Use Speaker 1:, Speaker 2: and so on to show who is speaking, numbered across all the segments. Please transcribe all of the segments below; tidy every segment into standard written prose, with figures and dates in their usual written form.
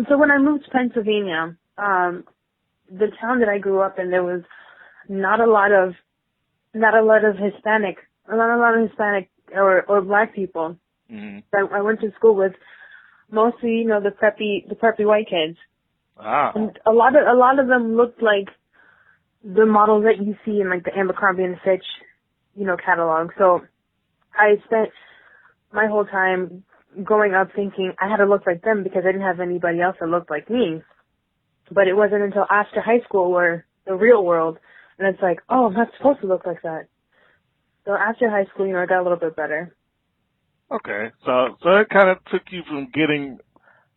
Speaker 1: So when I moved to Pennsylvania, the town that I grew up in, there was not a lot of Hispanic, or black people.
Speaker 2: Mm-hmm.
Speaker 1: I went to school with mostly, the preppy white kids.
Speaker 2: Ah.
Speaker 1: And a lot of them looked like the models that you see in like the Abercrombie and Fitch, catalog. So I spent my whole time growing up thinking I had to look like them because I didn't have anybody else that looked like me. But it wasn't until after high school where the real world, and it's like, oh, I'm not supposed to look like that. So after high school, I got a little bit better.
Speaker 2: Okay, so it kind of took you from getting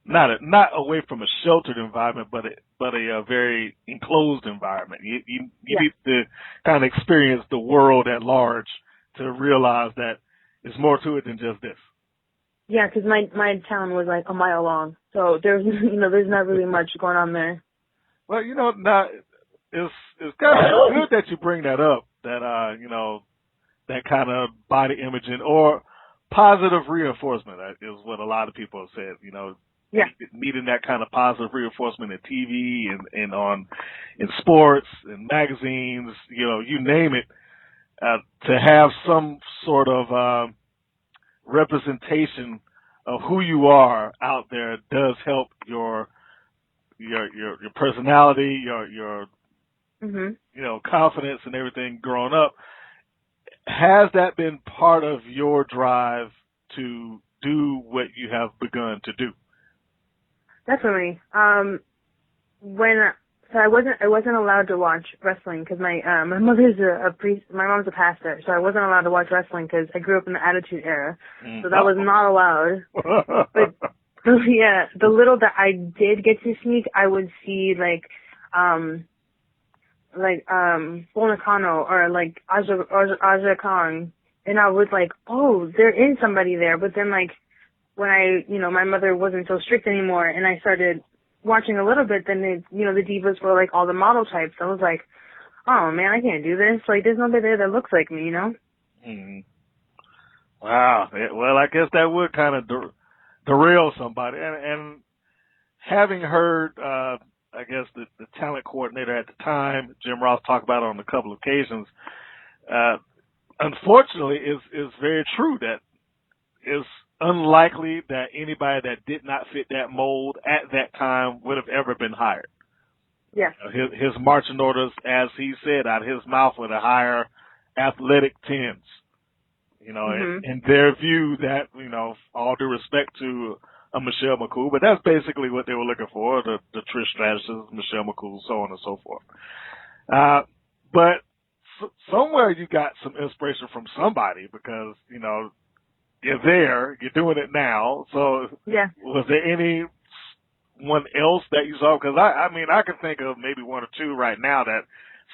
Speaker 2: not away from a sheltered environment, but a very enclosed environment. You
Speaker 1: Yeah.
Speaker 2: need to kind of experience the world at large to realize that there's more to it than just this.
Speaker 1: Yeah, because my town was like a mile long, so there's there's not really much going on there.
Speaker 2: Well, now it's kind of good that you bring that up. That that kind of body imaging or positive reinforcement is what a lot of people have said.
Speaker 1: Yeah.
Speaker 2: Needing that kind of positive reinforcement in TV and in sports and magazines, you name it, to have some sort of representation of who you are out there does help your personality, your confidence and everything growing up. Has that been part of your drive to do what you have begun to do?
Speaker 1: Definitely. So I wasn't allowed to watch wrestling because my mother's a priest, my mom's a pastor, so I wasn't allowed to watch wrestling because I grew up in the Attitude Era, so that was not allowed. But yeah, the little that I did get to sneak, I would see like Bull Nakano or like Aja Kong, and I was like, oh, there is somebody there. But then like when my mother wasn't so strict anymore, and I started watching a little bit, then the divas were like all the model types. I was like, oh man, I can't do this. Like there's nobody there that looks like me,
Speaker 2: Mm-hmm. Wow. Well, I guess that would kind of derail somebody. And having heard, I guess the talent coordinator at the time, Jim Ross, talk about it on a couple of occasions, unfortunately, is very true that it's unlikely that anybody that did not fit that mold at that time would have ever been hired.
Speaker 1: Yeah.
Speaker 2: His marching orders, as he said out of his mouth, were to hire athletic tens. In their view, that, all due respect to Michelle McCool, but that's basically what they were looking for, the Trish Stratus's, Michelle McCool, so on and so forth. But somewhere you got some inspiration from somebody because, you're there, you're doing it now. So
Speaker 1: yeah.
Speaker 2: Was there anyone else that you saw? Because I can think of maybe one or two right now that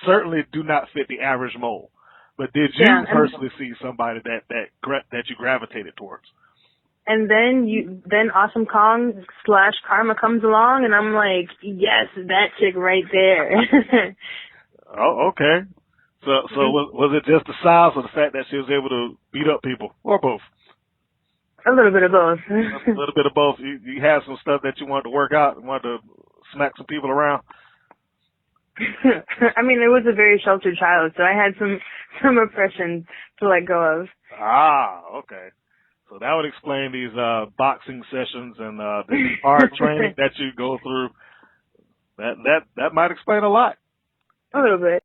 Speaker 2: certainly do not fit the average mold. But did you personally see somebody that you gravitated towards?
Speaker 1: And then Awesome Kong / Karma comes along, and I'm like, yes, that chick right there.
Speaker 2: Oh, okay. So was it just the size or the fact that she was able to beat up people, or both?
Speaker 1: A little bit of both.
Speaker 2: A little bit of both. You had some stuff that you wanted to work out, wanted to smack some people around.
Speaker 1: It was a very sheltered child, so I had some repression to let go of.
Speaker 2: Ah, okay. So that would explain these boxing sessions and the hard training that you go through. That might explain a lot.
Speaker 1: A little bit.